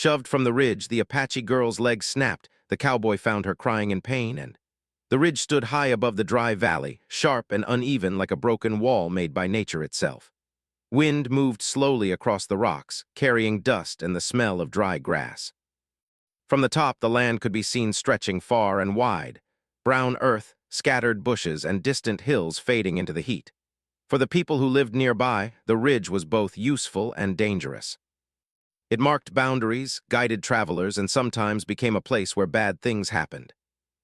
Shoved from the ridge, the Apache girl's leg snapped. The cowboy found her crying in pain, and the ridge stood high above the dry valley, sharp and uneven like a broken wall made by nature itself. Wind moved slowly across the rocks, carrying dust and the smell of dry grass. From the top, the land could be seen stretching far and wide, brown earth, scattered bushes, and distant hills fading into the heat. For the people who lived nearby, the ridge was both useful and dangerous. It marked boundaries, guided travelers, and sometimes became a place where bad things happened.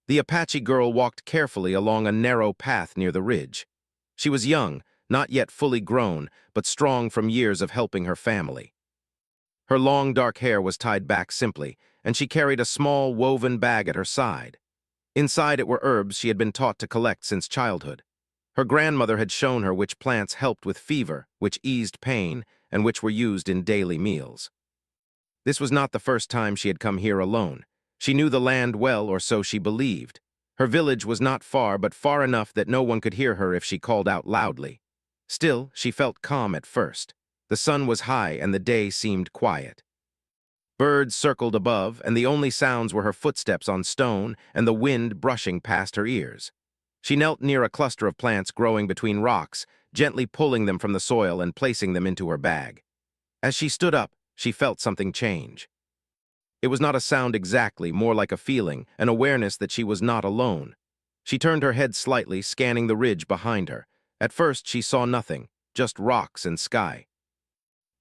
The Apache girl walked carefully along a narrow path near the ridge. She was young, not yet fully grown, but strong from years of helping her family. Her long dark hair was tied back simply, and she carried a small woven bag at her side. Inside it were herbs she had been taught to collect since childhood. Her grandmother had shown her which plants helped with fever, which eased pain, and which were used in daily meals. This was not the first time she had come here alone. She knew the land well, or so she believed. Her village was not far, but far enough that no one could hear her if she called out loudly. Still, she felt calm at first. The sun was high and the day seemed quiet. Birds circled above, and the only sounds were her footsteps on stone and the wind brushing past her ears. She knelt near a cluster of plants growing between rocks, gently pulling them from the soil and placing them into her bag. As she stood up, she felt something change. It was not a sound exactly, more like a feeling, an awareness that she was not alone. She turned her head slightly, scanning the ridge behind her. At first, she saw nothing, just rocks and sky.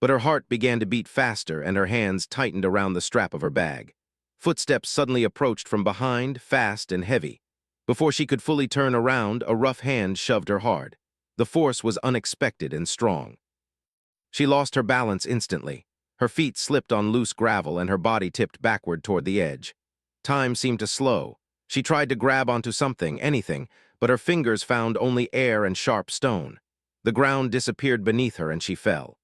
But her heart began to beat faster and her hands tightened around the strap of her bag. Footsteps suddenly approached from behind, fast and heavy. Before she could fully turn around, a rough hand shoved her hard. The force was unexpected and strong. She lost her balance instantly. Her feet slipped on loose gravel and her body tipped backward toward the edge. Time seemed to slow. She tried to grab onto something, anything, but her fingers found only air and sharp stone. The ground disappeared beneath her and she fell.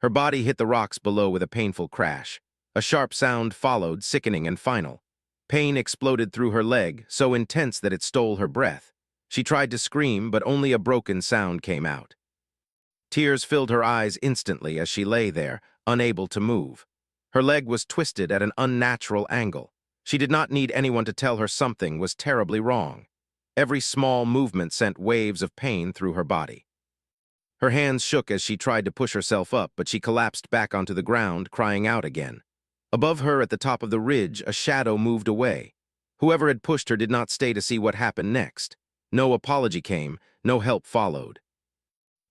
Her body hit the rocks below with a painful crash. A sharp sound followed, sickening and final. Pain exploded through her leg, so intense that it stole her breath. She tried to scream, but only a broken sound came out. Tears filled her eyes instantly as she lay there, unable to move. Her leg was twisted at an unnatural angle. She did not need anyone to tell her something was terribly wrong. Every small movement sent waves of pain through her body. Her hands shook as she tried to push herself up, but she collapsed back onto the ground, crying out again. Above her at the top of the ridge, a shadow moved away. Whoever had pushed her did not stay to see what happened next. No apology came, no help followed.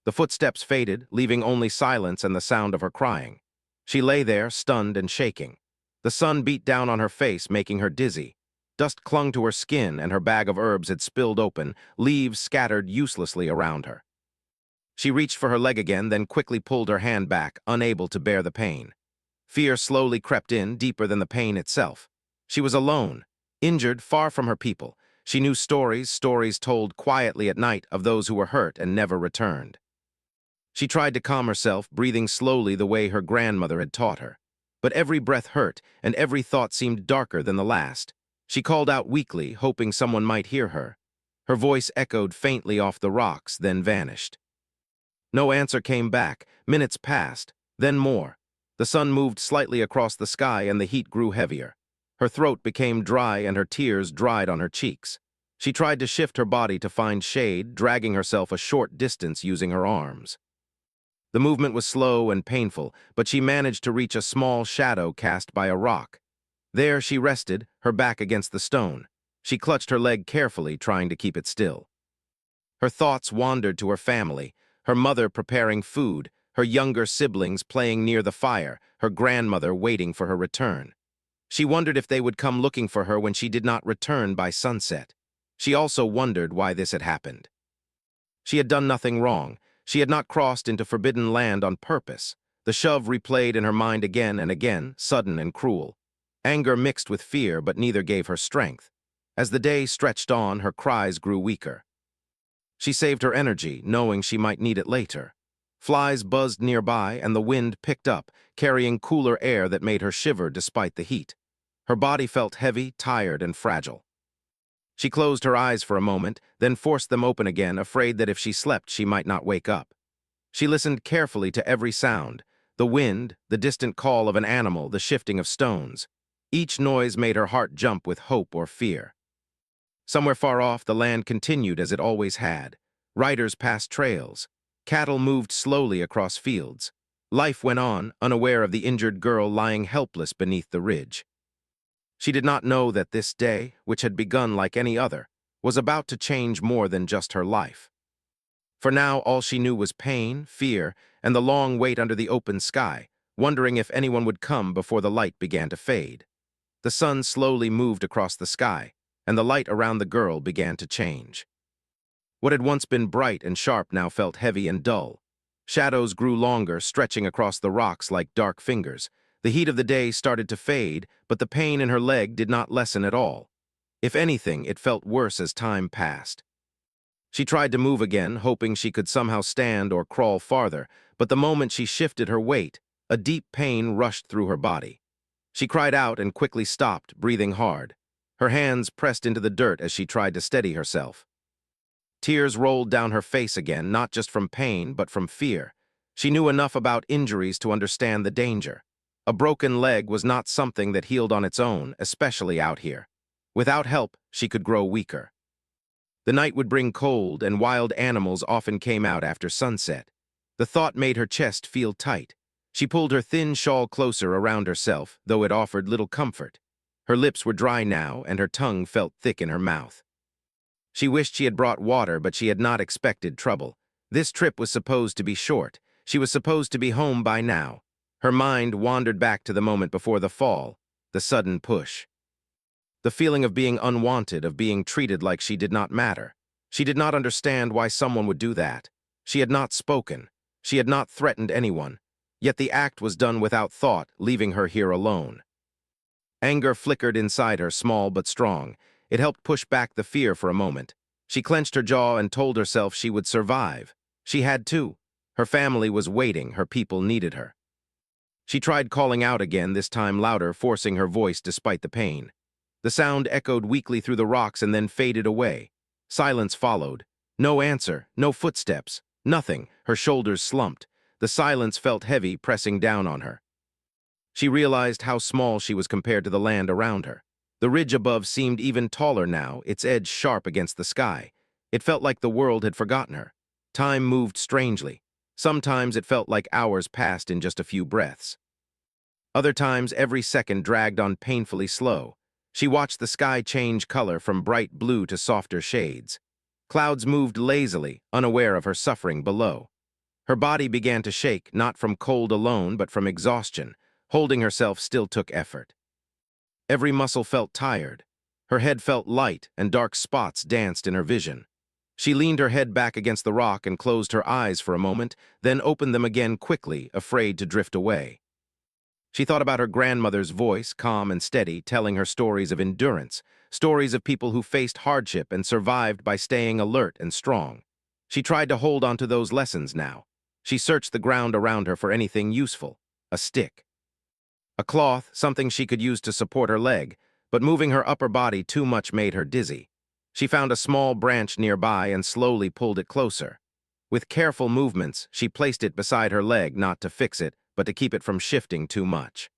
The footsteps faded, leaving only silence and the sound of her crying. She lay there, stunned and shaking. The sun beat down on her face, making her dizzy. Dust clung to her skin and her bag of herbs had spilled open, leaves scattered uselessly around her. She reached for her leg again, then quickly pulled her hand back, unable to bear the pain. Fear slowly crept in, deeper than the pain itself. She was alone, injured, far from her people. She knew stories told quietly at night of those who were hurt and never returned. She tried to calm herself, breathing slowly the way her grandmother had taught her. But every breath hurt, and every thought seemed darker than the last. She called out weakly, hoping someone might hear her. Her voice echoed faintly off the rocks, then vanished. No answer came back. Minutes passed, then more. The sun moved slightly across the sky and the heat grew heavier. Her throat became dry and her tears dried on her cheeks. She tried to shift her body to find shade, dragging herself a short distance using her arms. The movement was slow and painful, but she managed to reach a small shadow cast by a rock. There she rested, her back against the stone. She clutched her leg carefully, trying to keep it still. Her thoughts wandered to her family, her mother preparing food, her younger siblings playing near the fire, her grandmother waiting for her return. She wondered if they would come looking for her when she did not return by sunset. She also wondered why this had happened. She had done nothing wrong. She had not crossed into forbidden land on purpose. The shove replayed in her mind again and again, sudden and cruel. Anger mixed with fear, but neither gave her strength. As the day stretched on, her cries grew weaker. She saved her energy, knowing she might need it later. Flies buzzed nearby, and the wind picked up, carrying cooler air that made her shiver despite the heat. Her body felt heavy, tired, and fragile. She closed her eyes for a moment, then forced them open again, afraid that if she slept, she might not wake up. She listened carefully to every sound, The wind, the distant call of an animal, the shifting of stones. Each noise made her heart jump with hope or fear. Somewhere far off, the land continued as it always had. Riders passed trails. Cattle moved slowly across fields. Life went on, unaware of the injured girl lying helpless beneath the ridge. She did not know that this day, which had begun like any other, was about to change more than just her life. For now, all she knew was pain, fear, and the long wait under the open sky, wondering if anyone would come before the light began to fade. The sun slowly moved across the sky, and the light around the girl began to change. What had once been bright and sharp now felt heavy and dull. Shadows grew longer, stretching across the rocks like dark fingers. The heat of the day started to fade, but the pain in her leg did not lessen at all. If anything, it felt worse as time passed. She tried to move again, hoping she could somehow stand or crawl farther, but the moment she shifted her weight, a deep pain rushed through her body. She cried out and quickly stopped, breathing hard. Her hands pressed into the dirt as she tried to steady herself. Tears rolled down her face again, not just from pain, but from fear. She knew enough about injuries to understand the danger. A broken leg was not something that healed on its own, especially out here. Without help, she could grow weaker. The night would bring cold, and wild animals often came out after sunset. The thought made her chest feel tight. She pulled her thin shawl closer around herself, though it offered little comfort. Her lips were dry now, and her tongue felt thick in her mouth. She wished she had brought water, but she had not expected trouble. This trip was supposed to be short. She was supposed to be home by now. Her mind wandered back to the moment before the fall, the sudden push. The feeling of being unwanted, of being treated like she did not matter. She did not understand why someone would do that. She had not spoken. She had not threatened anyone. Yet the act was done without thought, leaving her here alone. Anger flickered inside her, small but strong. It helped push back the fear for a moment. She clenched her jaw and told herself she would survive. She had to. Her family was waiting. Her people needed her. She tried calling out again, this time louder, forcing her voice despite the pain. The sound echoed weakly through the rocks and then faded away. Silence followed. No answer, no footsteps, nothing. Her shoulders slumped. The silence felt heavy, pressing down on her. She realized how small she was compared to the land around her. The ridge above seemed even taller now, its edge sharp against the sky. It felt like the world had forgotten her. Time moved strangely. Sometimes it felt like hours passed in just a few breaths. Other times, every second dragged on painfully slow. She watched the sky change color from bright blue to softer shades. Clouds moved lazily, unaware of her suffering below. Her body began to shake, not from cold alone, but from exhaustion. Holding herself still took effort. Every muscle felt tired. Her head felt light, and dark spots danced in her vision. She leaned her head back against the rock and closed her eyes for a moment, then opened them again quickly, afraid to drift away. She thought about her grandmother's voice, calm and steady, telling her stories of endurance, stories of people who faced hardship and survived by staying alert and strong. She tried to hold on to those lessons now. She searched the ground around her for anything useful, a stick, a cloth, something she could use to support her leg, but moving her upper body too much made her dizzy. She found a small branch nearby and slowly pulled it closer. With careful movements, she placed it beside her leg, not to fix it, but to keep it from shifting too much.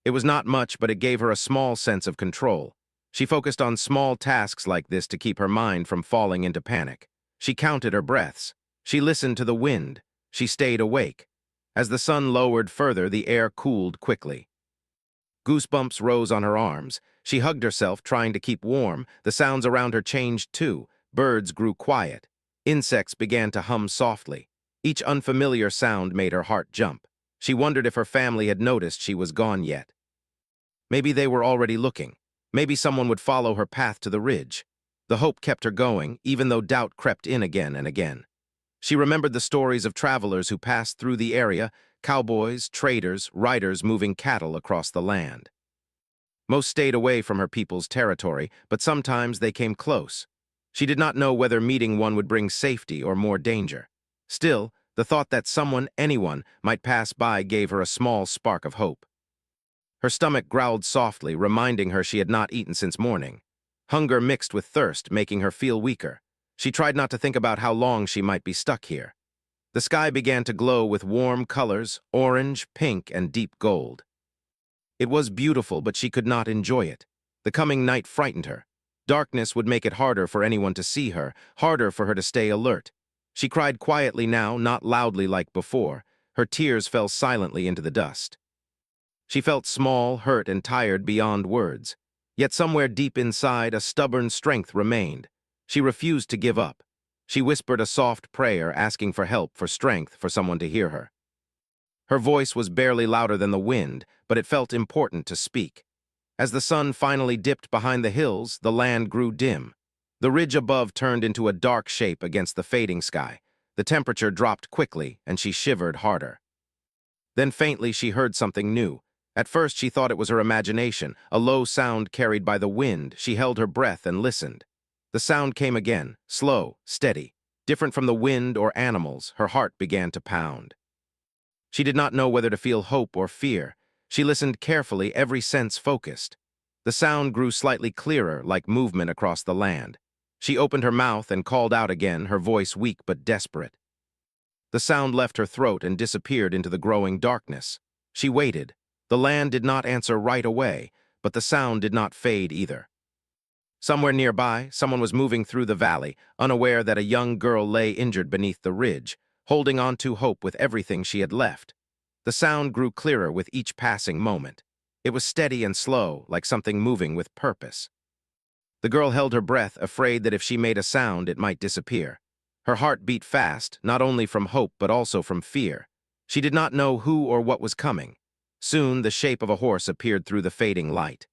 It was not much, but it gave her a small sense of control. She focused on small tasks like this to keep her mind from falling into panic. She counted her breaths. She listened to the wind. She stayed awake. As the sun lowered further, the air cooled quickly. Goosebumps rose on her arms. She hugged herself, trying to keep warm. The sounds around her changed too. Birds grew quiet. Insects began to hum softly. Each unfamiliar sound made her heart jump. She wondered if her family had noticed she was gone yet. Maybe they were already looking. Maybe someone would follow her path to the ridge. The hope kept her going, even though doubt crept in again and again. She remembered the stories of travelers who passed through the area, cowboys, traders, riders moving cattle across the land. Most stayed away from her people's territory, but sometimes they came close. She did not know whether meeting one would bring safety or more danger. Still, the thought that someone, anyone, might pass by gave her a small spark of hope. Her stomach growled softly, reminding her she had not eaten since morning. Hunger mixed with thirst, making her feel weaker. She tried not to think about how long she might be stuck here. The sky began to glow with warm colors, orange, pink, and deep gold. It was beautiful, but she could not enjoy it. The coming night frightened her. Darkness would make it harder for anyone to see her, harder for her to stay alert. She cried quietly now, not loudly like before. Her tears fell silently into the dust. She felt small, hurt, and tired beyond words. Yet somewhere deep inside, a stubborn strength remained. She refused to give up. She whispered a soft prayer, asking for help, for strength, for someone to hear her. Her voice was barely louder than the wind, but it felt important to speak. As the sun finally dipped behind the hills, the land grew dim. The ridge above turned into a dark shape against the fading sky. The temperature dropped quickly, and she shivered harder. Then faintly she heard something new. At first she thought it was her imagination, a low sound carried by the wind. She held her breath and listened. The sound came again, slow, steady. Different from the wind or animals, her heart began to pound. She did not know whether to feel hope or fear. She listened carefully, every sense focused. The sound grew slightly clearer, like movement across the land. She opened her mouth and called out again, her voice weak but desperate. The sound left her throat and disappeared into the growing darkness. She waited. The land did not answer right away, but the sound did not fade either. Somewhere nearby, someone was moving through the valley, unaware that a young girl lay injured beneath the ridge, holding on to hope with everything she had left. The sound grew clearer with each passing moment. It was steady and slow, like something moving with purpose. The girl held her breath, afraid that if she made a sound, it might disappear. Her heart beat fast, not only from hope but also from fear. She did not know who or what was coming. Soon, the shape of a horse appeared through the fading light.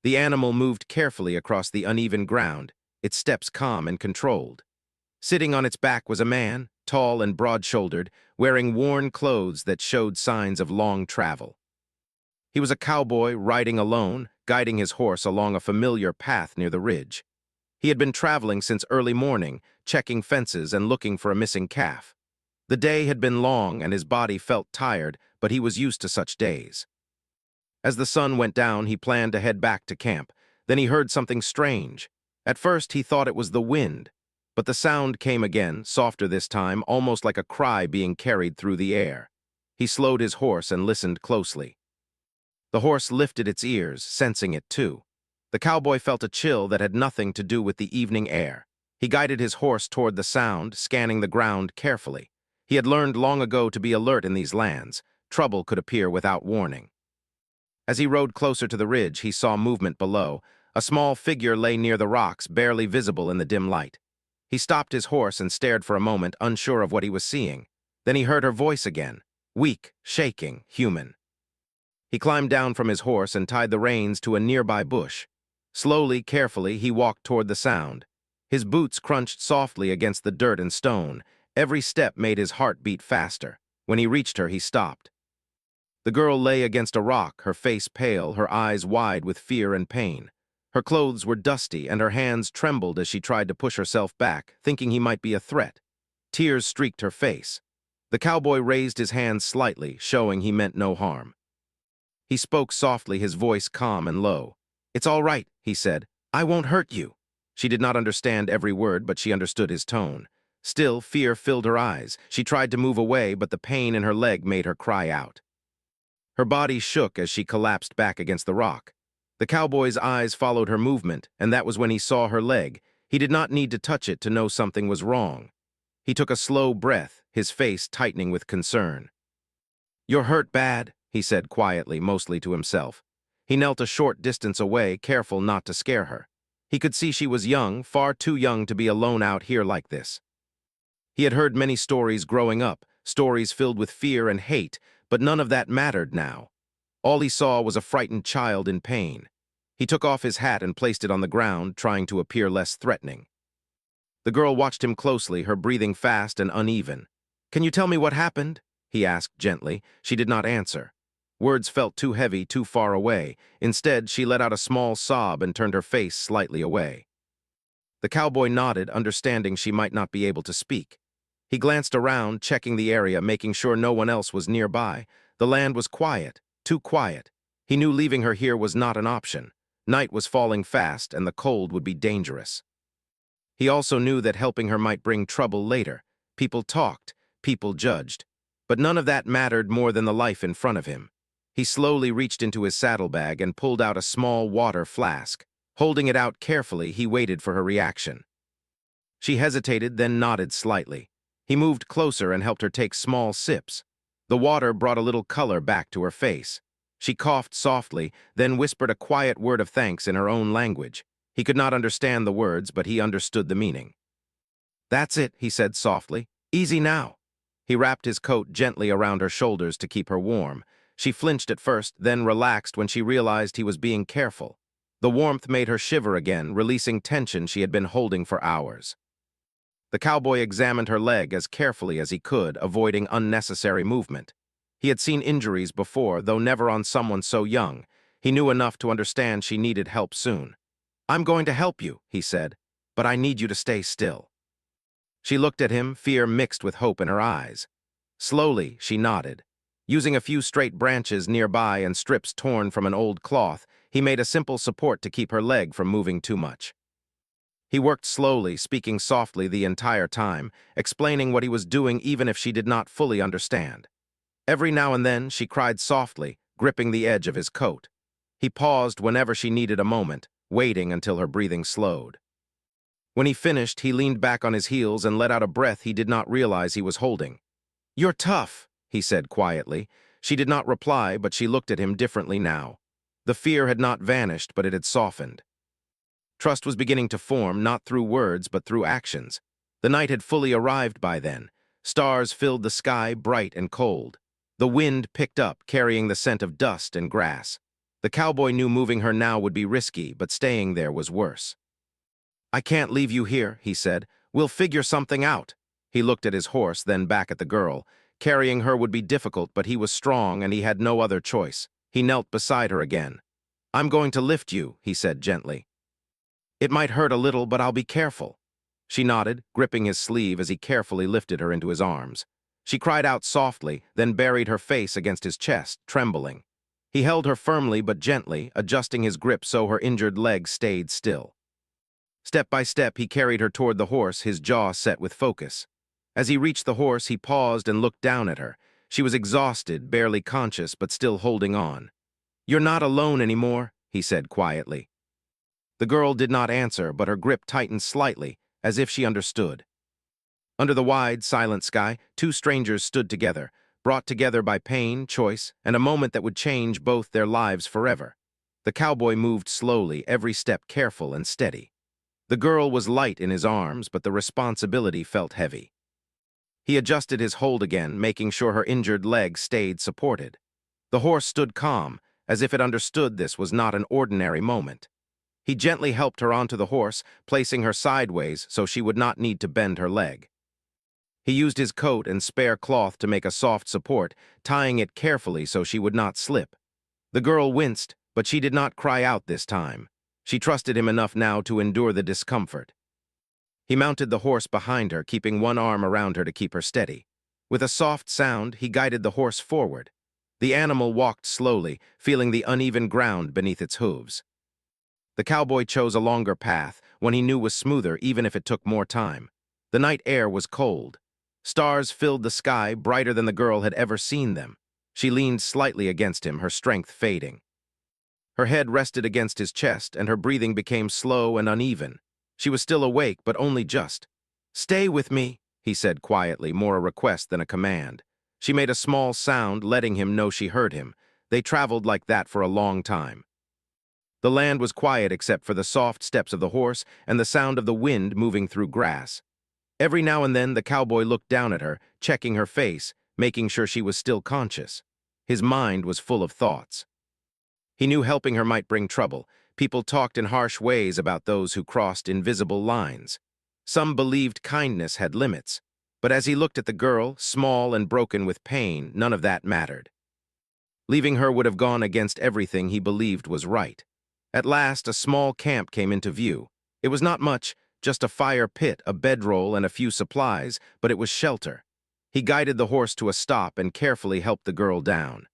The animal moved carefully across the uneven ground, its steps calm and controlled. Sitting on its back was a man, tall and broad-shouldered, wearing worn clothes that showed signs of long travel. He was a cowboy riding alone, guiding his horse along a familiar path near the ridge. He had been traveling since early morning, checking fences and looking for a missing calf. The day had been long and his body felt tired, but he was used to such days. As the sun went down, he planned to head back to camp. Then he heard something strange. At first, he thought it was the wind, but the sound came again, softer this time, almost like a cry being carried through the air. He slowed his horse and listened closely. The horse lifted its ears, sensing it too. The cowboy felt a chill that had nothing to do with the evening air. He guided his horse toward the sound, scanning the ground carefully. He had learned long ago to be alert in these lands. Trouble could appear without warning. As he rode closer to the ridge, he saw movement below. A small figure lay near the rocks, barely visible in the dim light. He stopped his horse and stared for a moment, unsure of what he was seeing. Then he heard her voice again, weak, shaking, human. He climbed down from his horse and tied the reins to a nearby bush. Slowly, carefully, he walked toward the sound. His boots crunched softly against the dirt and stone. Every step made his heart beat faster. When he reached her, he stopped. The girl lay against a rock, her face pale, her eyes wide with fear and pain. Her clothes were dusty, and her hands trembled as she tried to push herself back, thinking he might be a threat. Tears streaked her face. The cowboy raised his hands slightly, showing he meant no harm. He spoke softly, his voice calm and low. "It's all right," he said. "I won't hurt you." She did not understand every word, but she understood his tone. Still, fear filled her eyes. She tried to move away, but the pain in her leg made her cry out. Her body shook as she collapsed back against the rock. The cowboy's eyes followed her movement, and that was when he saw her leg. He did not need to touch it to know something was wrong. He took a slow breath, his face tightening with concern. "You're hurt bad," he said quietly, mostly to himself. He knelt a short distance away, careful not to scare her. He could see she was young, far too young to be alone out here like this. He had heard many stories growing up, stories filled with fear and hate, but none of that mattered now. All he saw was a frightened child in pain. He took off his hat and placed it on the ground, trying to appear less threatening. The girl watched him closely, her breathing fast and uneven. "Can you tell me what happened?" he asked gently. She did not answer. Words felt too heavy, too far away. Instead, she let out a small sob and turned her face slightly away. The cowboy nodded, understanding she might not be able to speak. He glanced around, checking the area, making sure no one else was nearby. The land was quiet, too quiet. He knew leaving her here was not an option. Night was falling fast, and the cold would be dangerous. He also knew that helping her might bring trouble later. People talked. people judged. But none of that mattered more than the life in front of him. He slowly reached into his saddlebag and pulled out a small water flask. Holding it out carefully, he waited for her reaction. She hesitated, then nodded slightly. He moved closer and helped her take small sips. The water brought a little color back to her face. She coughed softly, then whispered a quiet word of thanks in her own language. He could not understand the words, but he understood the meaning. "That's it," he said softly. "Easy now." He wrapped his coat gently around her shoulders to keep her warm. She flinched at first, then relaxed when she realized he was being careful. The warmth made her shiver again, releasing tension she had been holding for hours. The cowboy examined her leg as carefully as he could, avoiding unnecessary movement. He had seen injuries before, though never on someone so young. He knew enough to understand she needed help soon. "I'm going to help you," he said, "but I need you to stay still." She looked at him, fear mixed with hope in her eyes. Slowly, she nodded. Using a few straight branches nearby and strips torn from an old cloth, he made a simple support to keep her leg from moving too much. He worked slowly, speaking softly the entire time, explaining what he was doing even if she did not fully understand. Every now and then, she cried softly, gripping the edge of his coat. He paused whenever she needed a moment, waiting until her breathing slowed. When he finished, he leaned back on his heels and let out a breath he did not realize he was holding. "You're tough," he said quietly. She did not reply, but she looked at him differently now. The fear had not vanished, but it had softened. Trust was beginning to form, not through words, but through actions. The night had fully arrived by then. Stars filled the sky, bright and cold. The wind picked up, carrying the scent of dust and grass. The cowboy knew moving her now would be risky, but staying there was worse. "I can't leave you here," he said. "We'll figure something out." He looked at his horse, then back at the girl. Carrying her would be difficult, but he was strong and he had no other choice. He knelt beside her again. "I'm going to lift you," he said gently. "It might hurt a little, but I'll be careful." She nodded, gripping his sleeve as he carefully lifted her into his arms. She cried out softly, then buried her face against his chest, trembling. He held her firmly but gently, adjusting his grip so her injured leg stayed still. Step by step, he carried her toward the horse, his jaw set with focus. As he reached the horse, he paused and looked down at her. She was exhausted, barely conscious, but still holding on. "You're not alone anymore," he said quietly. The girl did not answer, but her grip tightened slightly, as if she understood. Under the wide, silent sky, two strangers stood together, brought together by pain, choice, and a moment that would change both their lives forever. The cowboy moved slowly, every step careful and steady. The girl was light in his arms, but the responsibility felt heavy. He adjusted his hold again, making sure her injured leg stayed supported. The horse stood calm, as if it understood this was not an ordinary moment. He gently helped her onto the horse, placing her sideways so she would not need to bend her leg. He used his coat and spare cloth to make a soft support, tying it carefully so she would not slip. The girl winced, but she did not cry out this time. She trusted him enough now to endure the discomfort. He mounted the horse behind her, keeping one arm around her to keep her steady. With a soft sound, he guided the horse forward. The animal walked slowly, feeling the uneven ground beneath its hooves. The cowboy chose a longer path, one he knew was smoother even if it took more time. The night air was cold. Stars filled the sky, brighter than the girl had ever seen them. She leaned slightly against him, her strength fading. Her head rested against his chest, and her breathing became slow and uneven. She was still awake, but only just. "Stay with me," he said quietly, more a request than a command. She made a small sound, letting him know she heard him. They traveled like that for a long time. The land was quiet except for the soft steps of the horse and the sound of the wind moving through grass. Every now and then, the cowboy looked down at her, checking her face, making sure she was still conscious. His mind was full of thoughts. He knew helping her might bring trouble. People talked in harsh ways about those who crossed invisible lines. Some believed kindness had limits. But as he looked at the girl, small and broken with pain, none of that mattered. Leaving her would have gone against everything he believed was right. At last, a small camp came into view. It was not much, just a fire pit, a bedroll, and a few supplies, but it was shelter. He guided the horse to a stop and carefully helped the girl down.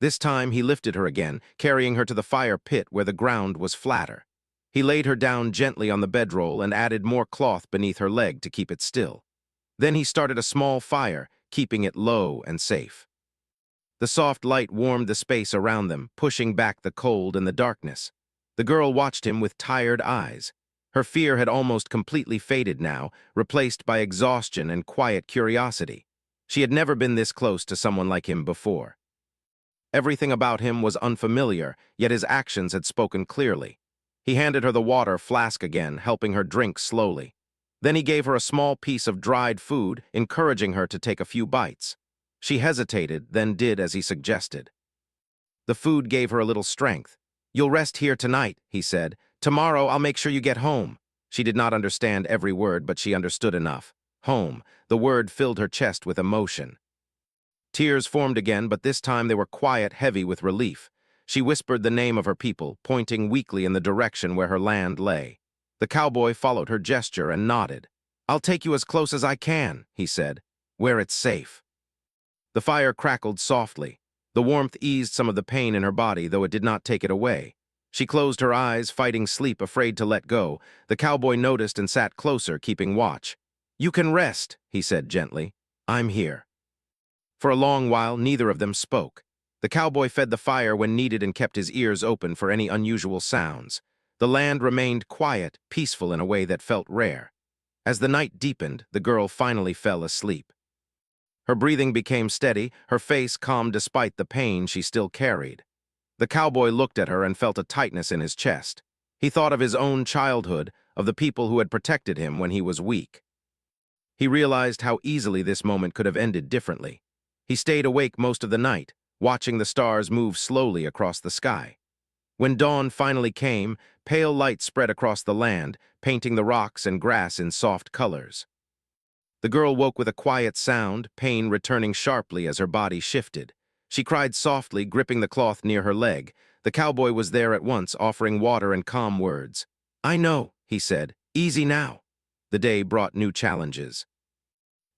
This time, he lifted her again, carrying her to the fire pit where the ground was flatter. He laid her down gently on the bedroll and added more cloth beneath her leg to keep it still. Then he started a small fire, keeping it low and safe. The soft light warmed the space around them, pushing back the cold and the darkness. The girl watched him with tired eyes. Her fear had almost completely faded now, replaced by exhaustion and quiet curiosity. She had never been this close to someone like him before. Everything about him was unfamiliar, yet his actions had spoken clearly. He handed her the water flask again, helping her drink slowly. Then he gave her a small piece of dried food, encouraging her to take a few bites. She hesitated, then did as he suggested. The food gave her a little strength. "You'll rest here tonight," he said. "Tomorrow I'll make sure you get home." She did not understand every word, but she understood enough. Home. The word filled her chest with emotion. Tears formed again, but this time they were quiet, heavy with relief. She whispered the name of her people, pointing weakly in the direction where her land lay. The cowboy followed her gesture and nodded. "I'll take you as close as I can," he said, "where it's safe." The fire crackled softly. The warmth eased some of the pain in her body, though it did not take it away. She closed her eyes, fighting sleep, afraid to let go. The cowboy noticed and sat closer, keeping watch. "You can rest," he said gently. "I'm here." For a long while, neither of them spoke. The cowboy fed the fire when needed and kept his ears open for any unusual sounds. The land remained quiet, peaceful in a way that felt rare. As the night deepened, the girl finally fell asleep. Her breathing became steady, her face calm despite the pain she still carried. The cowboy looked at her and felt a tightness in his chest. He thought of his own childhood, of the people who had protected him when he was weak. He realized how easily this moment could have ended differently. He stayed awake most of the night, watching the stars move slowly across the sky. When dawn finally came, pale light spread across the land, painting the rocks and grass in soft colors. The girl woke with a quiet sound, pain returning sharply as her body shifted. She cried softly, gripping the cloth near her leg. The cowboy was there at once, offering water and calm words. "I know," he said. "Easy now." The day brought new challenges.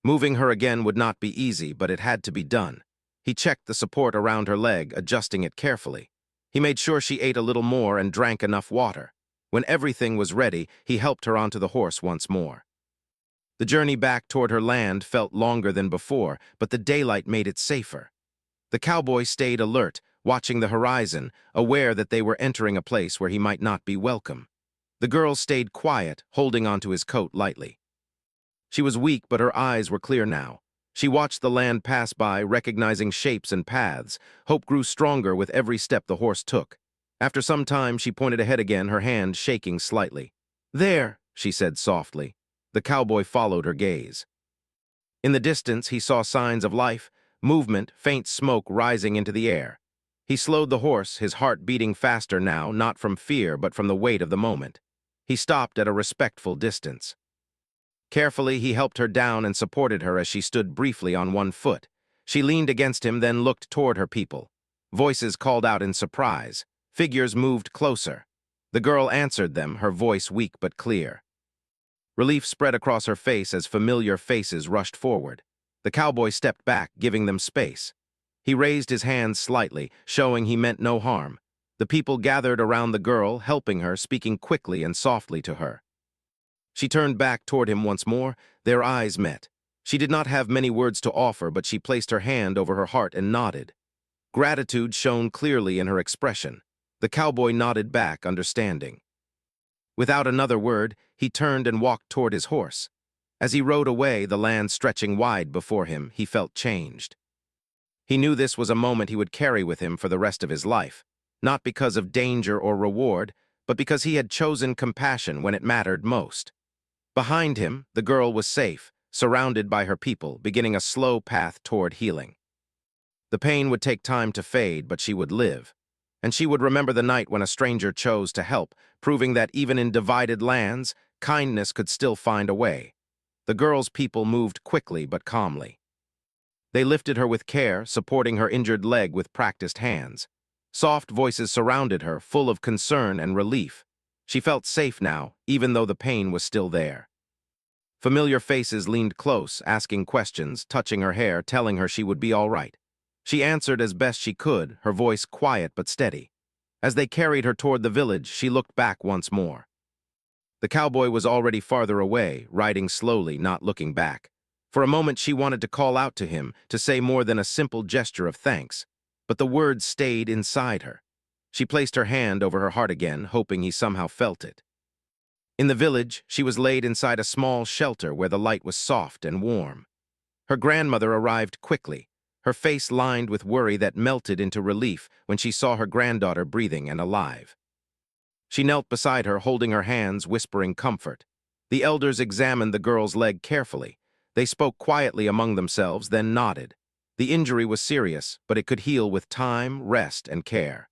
Moving her again would not be easy, but it had to be done. He checked the support around her leg, adjusting it carefully. He made sure she ate a little more and drank enough water. When everything was ready, he helped her onto the horse once more. The journey back toward her land felt longer than before, but the daylight made it safer. The cowboy stayed alert, watching the horizon, aware that they were entering a place where he might not be welcome. The girl stayed quiet, holding onto his coat lightly. She was weak, but her eyes were clear now. She watched the land pass by, recognizing shapes and paths. Hope grew stronger with every step the horse took. After some time, she pointed ahead again, her hand shaking slightly. "There," she said softly. The cowboy followed her gaze. In the distance, he saw signs of life, movement, faint smoke rising into the air. He slowed the horse, his heart beating faster now, not from fear, but from the weight of the moment. He stopped at a respectful distance. Carefully, he helped her down and supported her as she stood briefly on one foot. She leaned against him, then looked toward her people. Voices called out in surprise. Figures moved closer. The girl answered them, her voice weak but clear. Relief spread across her face as familiar faces rushed forward. The cowboy stepped back, giving them space. He raised his hands slightly, showing he meant no harm. The people gathered around the girl, helping her, speaking quickly and softly to her. She turned back toward him once more. Their eyes met. She did not have many words to offer, but she placed her hand over her heart and nodded. Gratitude shone clearly in her expression. The cowboy nodded back, understanding. Without another word, he turned and walked toward his horse. As he rode away, the land stretching wide before him, he felt changed. He knew this was a moment he would carry with him for the rest of his life, not because of danger or reward, but because he had chosen compassion when it mattered most. Behind him, the girl was safe, surrounded by her people, beginning a slow path toward healing. The pain would take time to fade, but she would live. And she would remember the night when a stranger chose to help, proving that even in divided lands, kindness could still find a way. The girl's people moved quickly but calmly. They lifted her with care, supporting her injured leg with practiced hands. Soft voices surrounded her, full of concern and relief. She felt safe now, even though the pain was still there. Familiar faces leaned close, asking questions, touching her hair, telling her she would be all right. She answered as best she could, her voice quiet but steady. As they carried her toward the village, she looked back once more. The cowboy was already farther away, riding slowly, not looking back. For a moment she wanted to call out to him, to say more than a simple gesture of thanks, but the words stayed inside her. She placed her hand over her heart again, hoping he somehow felt it. In the village, she was laid inside a small shelter where the light was soft and warm. Her grandmother arrived quickly, her face lined with worry that melted into relief when she saw her granddaughter breathing and alive. She knelt beside her, holding her hands, whispering comfort. The elders examined the girl's leg carefully. They spoke quietly among themselves, then nodded. The injury was serious, but it could heal with time, rest, and care.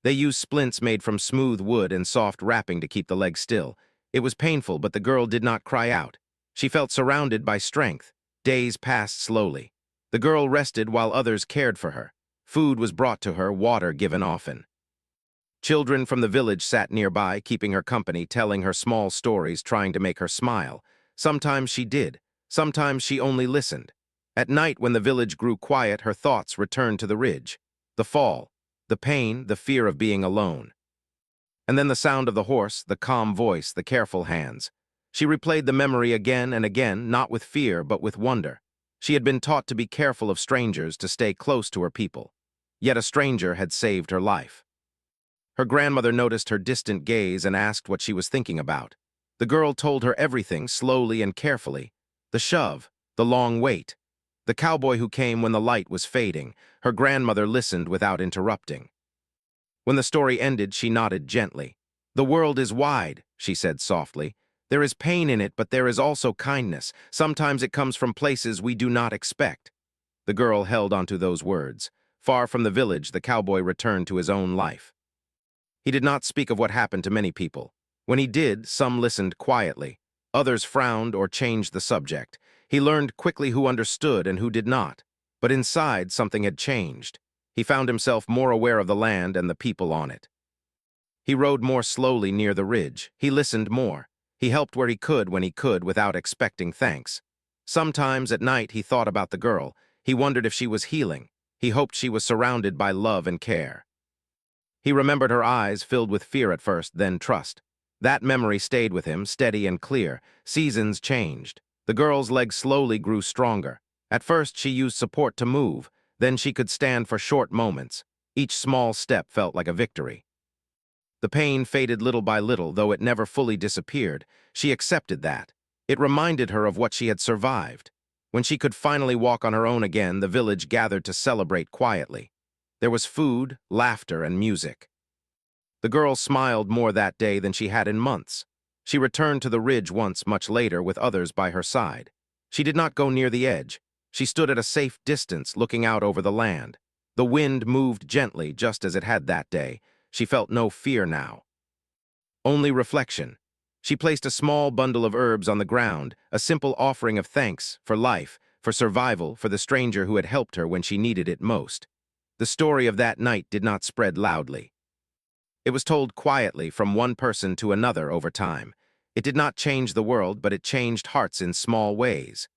They used splints made from smooth wood and soft wrapping to keep the leg still. It was painful, but the girl did not cry out. She felt surrounded by strength. Days passed slowly. The girl rested while others cared for her. Food was brought to her, water given often. Children from the village sat nearby, keeping her company, telling her small stories, trying to make her smile. Sometimes she did. Sometimes she only listened. At night, when the village grew quiet, her thoughts returned to the ridge. The fall, the pain, the fear of being alone. And then the sound of the horse, the calm voice, the careful hands. She replayed the memory again and again, not with fear, but with wonder. She had been taught to be careful of strangers, to stay close to her people. Yet a stranger had saved her life. Her grandmother noticed her distant gaze and asked what she was thinking about. The girl told her everything, slowly and carefully. The shove, the long wait, the cowboy who came when the light was fading. Her grandmother listened without interrupting. When the story ended, she nodded gently. "The world is wide," she said softly. "There is pain in it, but there is also kindness. Sometimes it comes from places we do not expect." The girl held onto those words. Far from the village, the cowboy returned to his own life. He did not speak of what happened to many people. When he did, some listened quietly. Others frowned or changed the subject. He learned quickly who understood and who did not. But inside, something had changed. He found himself more aware of the land and the people on it. He rode more slowly near the ridge. He listened more. He helped where he could when he could, without expecting thanks. Sometimes at night he thought about the girl. He wondered if she was healing. He hoped she was surrounded by love and care. He remembered her eyes, filled with fear at first, then trust. That memory stayed with him, steady and clear. Seasons changed. The girl's legs slowly grew stronger. At first she used support to move. Then she could stand for short moments. Each small step felt like a victory. The pain faded little by little, though it never fully disappeared. She accepted that. It reminded her of what she had survived. When she could finally walk on her own again, the village gathered to celebrate quietly. There was food, laughter, and music. The girl smiled more that day than she had in months. She returned to the ridge once, much later, with others by her side. She did not go near the edge. She stood at a safe distance, looking out over the land. The wind moved gently, just as it had that day. She felt no fear now. Only reflection. She placed a small bundle of herbs on the ground, a simple offering of thanks for life, for survival, for the stranger who had helped her when she needed it most. The story of that night did not spread loudly. It was told quietly from one person to another over time. It did not change the world, but it changed hearts in small ways.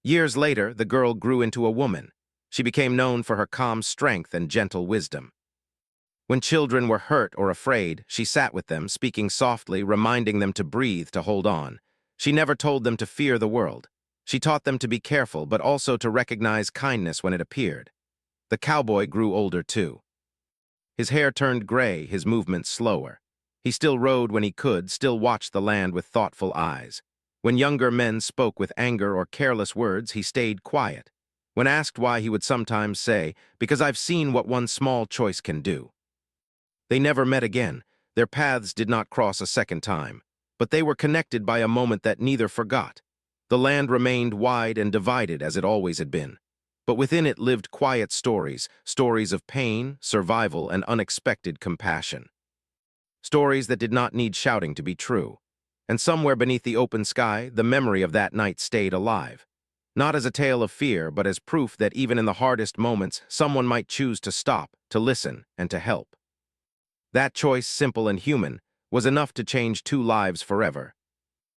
Years later, the girl grew into a woman. She became known for her calm strength and gentle wisdom. When children were hurt or afraid, she sat with them, speaking softly, reminding them to breathe, to hold on. She never told them to fear the world. She taught them to be careful, but also to recognize kindness when it appeared. The cowboy grew older too. His hair turned gray, his movements slower. He still rode when he could, still watched the land with thoughtful eyes. When younger men spoke with anger or careless words, he stayed quiet. When asked why, he would sometimes say, "Because I've seen what one small choice can do." They never met again. Their paths did not cross a second time. But they were connected by a moment that neither forgot. The land remained wide and divided as it always had been. But within it lived quiet stories, stories of pain, survival, and unexpected compassion. Stories that did not need shouting to be true. And somewhere beneath the open sky, the memory of that night stayed alive. Not as a tale of fear, but as proof that even in the hardest moments, someone might choose to stop, to listen, and to help. That choice, simple and human, was enough to change two lives forever.